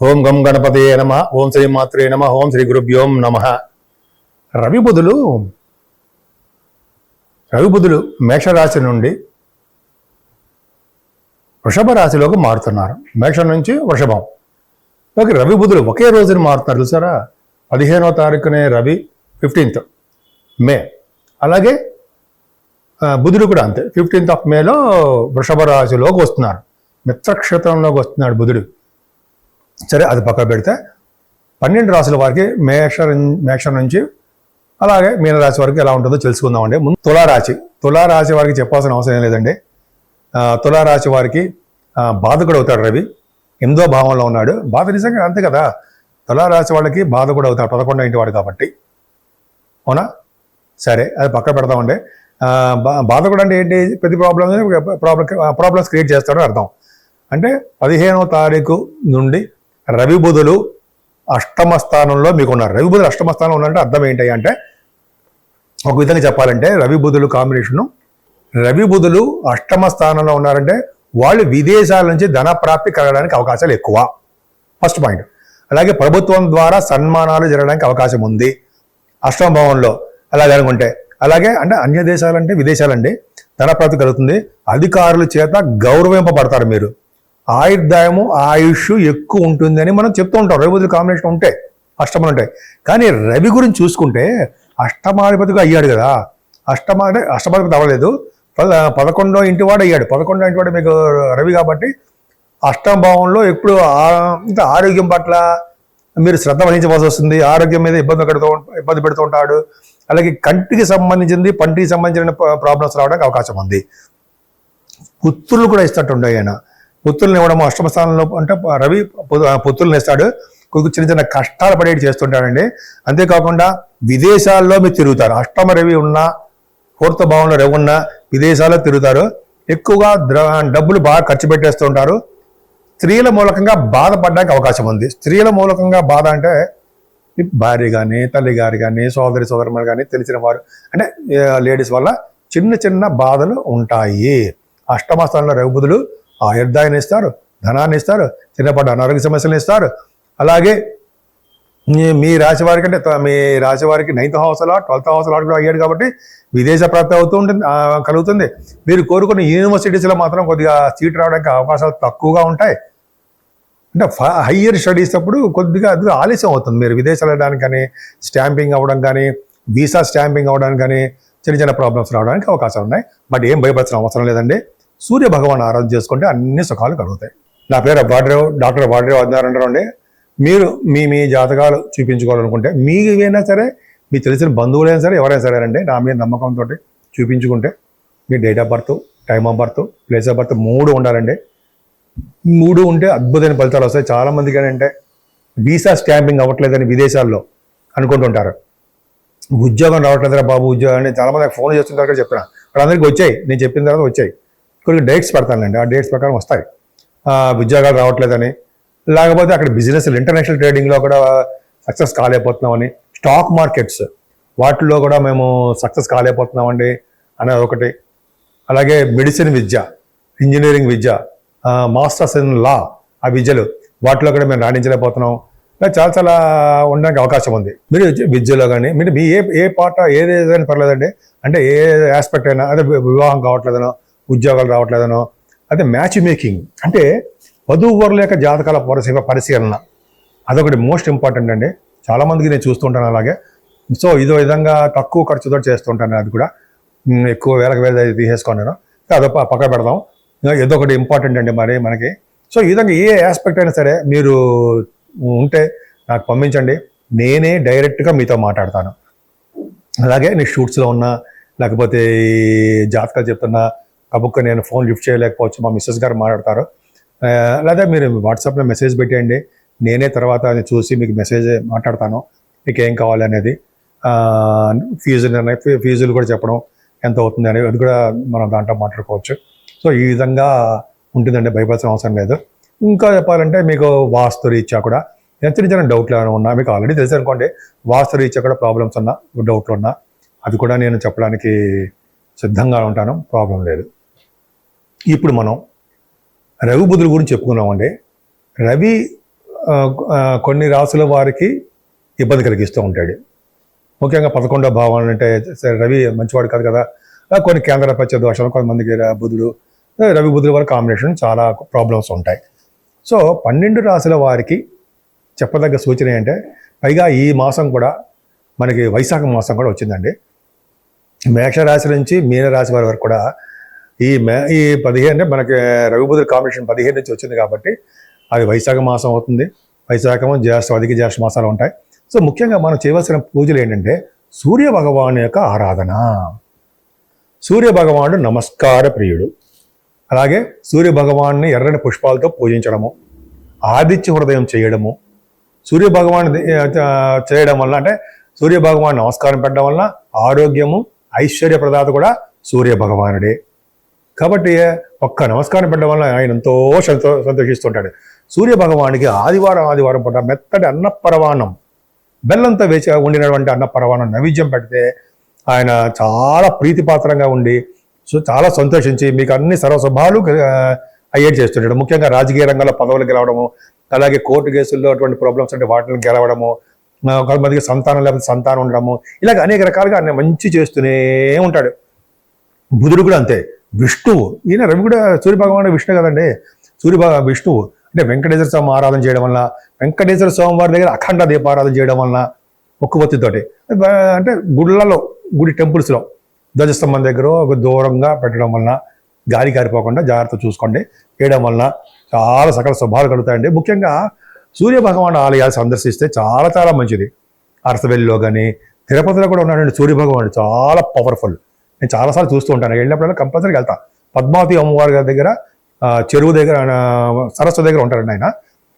ఓం గం గణపతయే నమ. ఓం శ్రీ మాత్రే నమ. ఓం శ్రీ గురుభ్యోం నమ. రవి బుధులు మేషరాశి నుండి వృషభ రాశిలోకి మారుతున్నారు. మేషం నుంచి వృషభం ఓకే. రవి బుధులు ఒకే రోజున మారుతున్నారు చూసారా. 15వ తారీఖునే రవి, 15th మే. అలాగే బుధుడు కూడా అంతే, 15th మేలో వృషభ రాశిలోకి వస్తున్నారు. మిత్రక్షేత్రంలోకి వస్తున్నాడు బుధుడు. సరే, అది పక్క పెడితే 12 రాశుల వారికి మేషం నుంచి అలాగే మీనరాశి వరకు ఎలా ఉంటుందో తెలుసుకుందామండి. ముందు తులారాశి వారికి చెప్పాల్సిన అవసరం ఏం లేదండి. తులారాశి వారికి బాధకుడు అవుతాడు రవి. 8వ భావంలో ఉన్నాడు. బాధ నిజంగా అంతే కదా. తులారాశి వాళ్ళకి బాధకుడు అవుతాడు, 11వ ఇంటి వాడు కాబట్టి. అవునా? సరే, అది పక్క పెడతామండి. బాధకుడు అంటే ఏంటి? ప్రతి ప్రాబ్లమ్స్ క్రియేట్ చేస్తాడని అర్థం. అంటే 15వ తారీఖు నుండి రవి బుధులు అష్టమ స్థానంలో మీకు ఉన్నారు. రవి బుధులు అష్టమ స్థానంలో ఉన్నారంటే అర్థం ఏంటి అంటే, ఒక విధంగా చెప్పాలంటే రవి బుధులు కాంబినేషను, రవి బుధులు అష్టమ స్థానంలో ఉన్నారంటే వాళ్ళు విదేశాల నుంచి ధన ప్రాప్తి కలగడానికి అవకాశాలు ఎక్కువ. First point. అలాగే ప్రభుత్వం ద్వారా సన్మానాలు జరగడానికి అవకాశం ఉంది అష్టమ భావంలో. అలాగే అనుకుంటే అలాగే అంటే అన్య దేశాలంటే విదేశాలండి ధన ప్రాప్తి కలుగుతుంది. అధికారుల చేత గౌరవింపబడతారు. మీరు ఆయుర్దాయము ఆయుష్ ఎక్కువ ఉంటుంది అని మనం చెప్తూ ఉంటాం. రవి బుధుల కాంబినేషన్ ఉంటే అష్టమాలు ఉంటాయి. కానీ రవి గురించి చూసుకుంటే అష్టమాధిపతిగా అయ్యాడు కదా. అష్టమాధిపతి అవ్వలేదు, 11వ ఇంటివాడు అయ్యాడు. 11వ ఇంటివాడు మీకు రవి కాబట్టి అష్టమ భావంలో ఎప్పుడు ఆరోగ్యం పట్ల మీరు శ్రద్ధ వహించవలసి వస్తుంది. ఆరోగ్యం మీద ఇబ్బంది పెడుతూ ఉంటాడు. అలాగే కంటికి సంబంధించింది, పంటికి సంబంధించిన ప్రాబ్లమ్స్ రావడానికి అవకాశం ఉంది. పుత్రులు కూడా ఇస్తట్టుండే ఆయన. పుత్రులను ఇవ్వడం అష్టమ స్థానంలో అంటే రవి పుత్రులను ఇస్తాడు. కొద్దిగా చిన్న చిన్న కష్టాలు పడేటి చేస్తుంటాడండి. అంతేకాకుండా విదేశాల్లో మీరు తిరుగుతారు. అష్టమ రవి ఉన్నా, 4th భావంలో రవి ఉన్నా విదేశాల్లో తిరుగుతారు. ఎక్కువగా డబ్బులు బాగా ఖర్చు పెట్టేస్తుంటారు. స్త్రీల మూలకంగా బాధపడడానికి అవకాశం ఉంది. స్త్రీల మూలకంగా బాధ అంటే భార్య కానీ, తల్లి గారు కానీ, సోదరులు కానీ, తెలిసిన వారు అంటే లేడీస్ వల్ల చిన్న చిన్న బాధలు ఉంటాయి. అష్టమ స్థానంలో రవి బుధులు ఆయుర్దాయాన్ని ఇస్తారు, ధనాన్ని ఇస్తారు, చిన్నపాటి అనారోగ్య సమస్యలు ఇస్తారు. అలాగే మీ రాశి వారికి అంటే మీ రాశి వారికి 9th house lot, 12th house lot కూడా అయ్యాడు కాబట్టి విదేశ ప్రాప్తి కలుగుతుంది. మీరు కోరుకున్న యూనివర్సిటీస్లో మాత్రం కొద్దిగా సీట్ రావడానికి అవకాశాలు తక్కువగా ఉంటాయి. అంటే హయ్యర్ స్టడీస్ అప్పుడు కొద్దిగా అది ఆలస్యం అవుతుంది. మీరు విదేశాలు వెళ్ళడానికి కానీ, స్టాంపింగ్ అవ్వడం కానీ, వీసా స్టాంపింగ్ అవ్వడానికి కానీ చిన్న చిన్న ప్రాబ్లమ్స్ రావడానికి అవకాశాలు ఉన్నాయి. బట్ ఏం భయపడాల్సిన అవసరం లేదండి. సూర్య భగవాన్ ఆరాధన చేసుకుంటే అన్ని సుఖాలు కలుగుతాయి. నా పేరు డాక్టర్ వాడ్రేవ్ అండి. మీరు మీ జాతకాలు చూపించుకోవాలనుకుంటే మీకైనా సరే, మీకు తెలిసిన బంధువులైనా సరే, ఎవరైనా సరే అండి, నా మీద నమ్మకంతో చూపించుకుంటే మీ date of birth, time of birth, place of birth 3 ఉండాలండి. 3 ఉంటే అద్భుతమైన ఫలితాలు వస్తాయి. చాలామందికి ఏంటంటే వీసా స్టాంపింగ్ అవ్వట్లేదని విదేశాల్లో అనుకుంటుంటారు. ఉద్యోగం రావట్లేదురా బాబు ఉద్యోగం అని చాలామంది ఫోన్ చేస్తుంటారు కదా. చెప్పిన వాళ్ళందరికీ వచ్చాయి, నేను చెప్పిన తర్వాత వచ్చాయి. కొన్ని డేట్స్ పెడతానండి, ఆ డేట్స్ ప్రకారం వస్తాయి. ఉద్యోగాలు రావట్లేదని, లేకపోతే అక్కడ బిజినెస్ ఇంటర్నేషనల్ ట్రేడింగ్లో కూడా సక్సెస్ కాలేకపోతున్నామని, స్టాక్ మార్కెట్స్ వాటిల్లో కూడా మేము సక్సెస్ కాలేకపోతున్నామండి అనేది ఒకటి. అలాగే medicine Vidya, engineering Vidya, masters in law, ఆ విద్యలు వాటిలో కూడా మేము రాణించలేకపోతున్నాం. చాలా చాలా ఉండడానికి అవకాశం ఉంది. మీరు విద్యలో కానీ మీరు మీ ఏ పార్ట్ ఏదైనా పర్లేదండి. అంటే ఏ ఆస్పెక్ట్ అయినా, అదే వివాహం కావట్లేదనో, ఉద్యోగాలు రావట్లేదనో, అదే మ్యాచ్ మేకింగ్ అంటే వధూవరుల యొక్క జాతకాల పరిశీలన, అదొకటి మోస్ట్ ఇంపార్టెంట్ అండి. చాలామందికి నేను చూస్తుంటాను అలాగే. సో ఇదో విధంగా తక్కువ ఖర్చుతో చేస్తుంటాను. అది కూడా ఎక్కువ వేల తీసేసుకున్నాను. అదో పక్క పెడదాం. ఏదో ఒకటి ఇంపార్టెంట్ అండి మరి మనకి. సో ఈ విధంగా ఏ ఆస్పెక్ట్ అయినా సరే మీరు ఉంటే నాకు పంపించండి, నేనే డైరెక్ట్గా మీతో మాట్లాడతాను. అలాగే నేను షూట్స్లో ఉన్నా, లేకపోతే జాతకాలు చెప్తున్నా కబుక్క నేను ఫోన్ లిఫ్ట్ చేయలేకపోవచ్చు, మా మిస్సెస్ గారు మాట్లాడతారు. లేదా మీరు వాట్సాప్లో మెసేజ్ పెట్టేయండి, నేనే తర్వాత చూసి మీకు మెసేజ్ మాట్లాడతాను, మీకు ఏం కావాలి అనేది. ఫీజులు కూడా చెప్పడం ఎంత అవుతుంది అనేది, అది కూడా మనం దాంట్లో మాట్లాడుకోవచ్చు. సో ఈ విధంగా ఉంటుందండి, భయపడాల్సిన అవసరం లేదు. ఇంకా చెప్పాలంటే మీకు వాస్తు రీత్యా కూడా చిన్న చిన్న డౌట్లు ఏమైనా ఉన్నా, మీకు ఆల్రెడీ తెలుసు అనుకోండి, వాస్తు రీత్యా కూడా ప్రాబ్లమ్స్ ఉన్నా, డౌట్లు ఉన్నా, అది కూడా నేను చెప్పడానికి సిద్ధంగా ఉంటాను, ప్రాబ్లం లేదు. ఇప్పుడు మనం రవి బుధుల గురించి చెప్పుకున్నామండి. రవి ఆ, కొన్ని రాసుల వారికి ఇబ్బంది కలిగిస్తూ ఉంటాడు. ముఖ్యంగా 11వ భావం అంటే సరే రవి మంచివాడు కాదు కదా, కొన్ని కేంద్ర పచ్చ దోషాలు, కొంతమందికి బుధుడు రవి బుధుల వారి కాంబినేషన్ చాలా ప్రాబ్లమ్స్ ఉంటాయి. సో 12 రాశుల వారికి చెప్పదగ్గ సూచన ఏంటంటే, పైగా ఈ మాసం కూడా మనకి వైశాఖ మాసం కూడా వచ్చిందండి. మేషరాశి నుంచి మీనరాశి వారి వరకు కూడా ఈ 15 అంటే మనకి రవి బుధుల కాంబినేషన్ 15 నుంచి వచ్చింది కాబట్టి అది వైశాఖ మాసం అవుతుంది. వైశాఖము జ్యేష్ఠ అధిక జ్యేష్ఠ మాసాలు ఉంటాయి. సో ముఖ్యంగా మనం చేయవలసిన పూజలు ఏంటంటే సూర్య భగవాను యొక్క ఆరాధన. సూర్య భగవానుడు నమస్కార ప్రియుడు. అలాగే సూర్య భగవాన్ని ఎర్రని పుష్పాలతో పూజించడము, ఆదిత్య హృదయం చేయడము, సూర్య భగవాన్ చేయడం వల్ల అంటే సూర్య భగవాన్ నమస్కారం పెట్టడం వల్ల ఆరోగ్యము ఐశ్వర్య ప్రదాత కూడా సూర్య భగవానుడే. కాబట్టి ఒక్క నమస్కారం పెట్టడం వల్ల ఆయన ఎంతో సంతోషిస్తుంటాడు. సూర్య భగవానికి ఆదివారం పూట మెత్తటి అన్నపరవాణం, బెల్లంతో వేసి ఉండినటువంటి అన్నపరవాణం నైవేద్యం పెడితే ఆయన చాలా ప్రీతిపాత్రంగా ఉండి చాలా సంతోషించి మీకు అన్ని సర్వశుభాలు అయ్యేది చేస్తుంటాడు. ముఖ్యంగా రాజకీయ రంగంలో పదవులు గెలవడము, అలాగే కోర్టు కేసుల్లో అటువంటి ప్రాబ్లమ్స్ అంటే వాటిని గెలవడము, కొంతమందికి సంతానం లేకపోతే సంతానం ఉండడము, ఇలాగ అనేక రకాలుగా ఆయన మంచి చేస్తూనే ఉంటాడు. బుధుడు కూడా అంతే. విష్ణువు, ఈయన రవి కూడా సూర్య భగవానుడు విష్ణు కదండి. విష్ణువు అంటే వెంకటేశ్వర స్వామి ఆరాధన చేయడం వలన, వెంకటేశ్వర స్వామి వారి దగ్గర అఖండ దీపారాధన చేయడం వలన, ఒక్కబొత్తితోటి అంటే గుడి టెంపుల్స్లో ధ్వజస్తంభం దగ్గర ఒక దూరంగా పెట్టడం వలన, గాలి కారిపోకుండా జాగ్రత్త చూసుకోండి, చేయడం వలన చాలా సకల శుభాలు కలుగుతాయండి. ముఖ్యంగా సూర్య భగవాను ఆలయాలు సందర్శిస్తే చాలా చాలా మంచిది. అరసవెల్లిలో కానీ తిరుపతిలో కూడా ఉన్నాడండి సూర్య భగవానుడు, చాలా పవర్ఫుల్. నేను చాలాసార్లు చూస్తూ ఉంటాను, వెళ్ళినప్పుడల్లా కంపల్సరీగా వెళ్తాను. పద్మావతి అమ్మవారి గారి దగ్గర చెరువు దగ్గర సరస్సు దగ్గర ఉంటారండి ఆయన.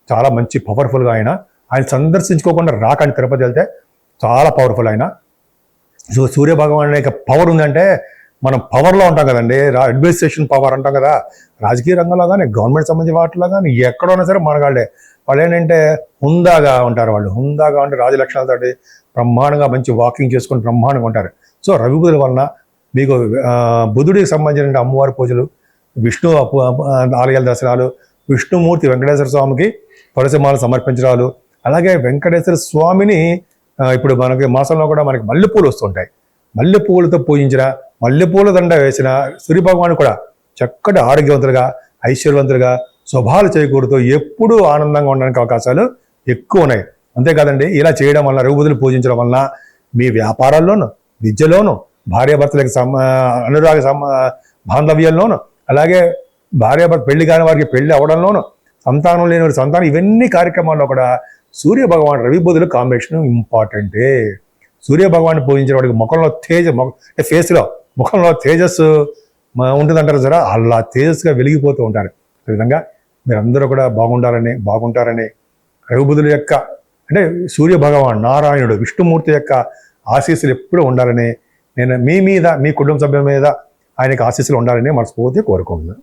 చాలా మంచి పవర్ఫుల్గా ఆయన సందర్శించుకోకుండా రాకండి. తిరుపతి వెళ్తే చాలా పవర్ఫుల్ ఆయన. సో సూర్య భగవాన్ యొక్క పవర్ ఉందంటే మనం పవర్లో ఉంటాం కదండి, అడ్మినిస్ట్రేషన్ పవర్ అంటాం కదా. రాజకీయ రంగంలో కానీ గవర్నమెంట్ సంబంధించిన వాటిలో కానీ ఎక్కడైనా సరే మనగాళ్ళే. వాళ్ళు ఏంటంటే హుందాగా ఉంటారు. వాళ్ళు హుందాగా ఉంటే రాజలక్షణాలతోటి బ్రహ్మాండంగా మంచి వాకింగ్ చేసుకుని బ్రహ్మాండంగా ఉంటారు. సో రవి బుధుల వలన మీకు బుధుడికి సంబంధించిన అమ్మవారి పూజలు, విష్ణు ఆలయాల దర్శనాలు, విష్ణుమూర్తి వెంకటేశ్వర స్వామికి తులసిమాలు సమర్పించడాలు, అలాగే వెంకటేశ్వర స్వామిని ఇప్పుడు మనకి మాసంలో కూడా మనకి మల్లెపూలు వస్తుంటాయి. మల్లెపూలతో పూజించిన, మల్లెపూల దండ వేసిన సూర్య భగవాను కూడా చక్కటి ఆరోగ్యవంతులుగా ఐశ్వర్యవంతులుగా శుభాలు చేకూరుతూ ఎప్పుడూ ఆనందంగా ఉండడానికి అవకాశాలు ఎక్కువ ఉన్నాయి. అంతేకాదండి, ఇలా చేయడం వల్ల రవి బుధులు పూజించడం వలన మీ వ్యాపారాల్లోనూ, విద్యలోనూ, భార్యాభర్తలకు అనురాగ బాంధవ్యంలోనూ, అలాగే భార్యాభర్త పెళ్లి కాని వారికి పెళ్లి అవడంలోనూ, సంతానం లేని వారి సంతానం, ఇవన్నీ కార్యక్రమాల్లో కూడా సూర్య భగవాన్ రవి బుధుల కాంబినేషన్ ఇంపార్టెంటే. సూర్య భగవాన్ని పూజించిన వాడికి ఫేస్లో ముఖంలో తేజస్సు ఉంటుందంటారు సరే, అలా తేజస్సుగా వెలిగిపోతూ ఉంటారు. ఈ విధంగా మీరందరూ కూడా బాగుంటారని రవి బుధుల యొక్క అంటే సూర్య భగవాన్ నారాయణుడు విష్ణుమూర్తి యొక్క ఆశీస్సులు ఎప్పుడూ ఉండాలని, నేను మీ మీద మీ కుటుంబ సభ్యుల మీద ఆయనకు ఆశీస్సులు ఉండాలని మనస్ఫూర్తిగా కోరుకుంటున్నాను.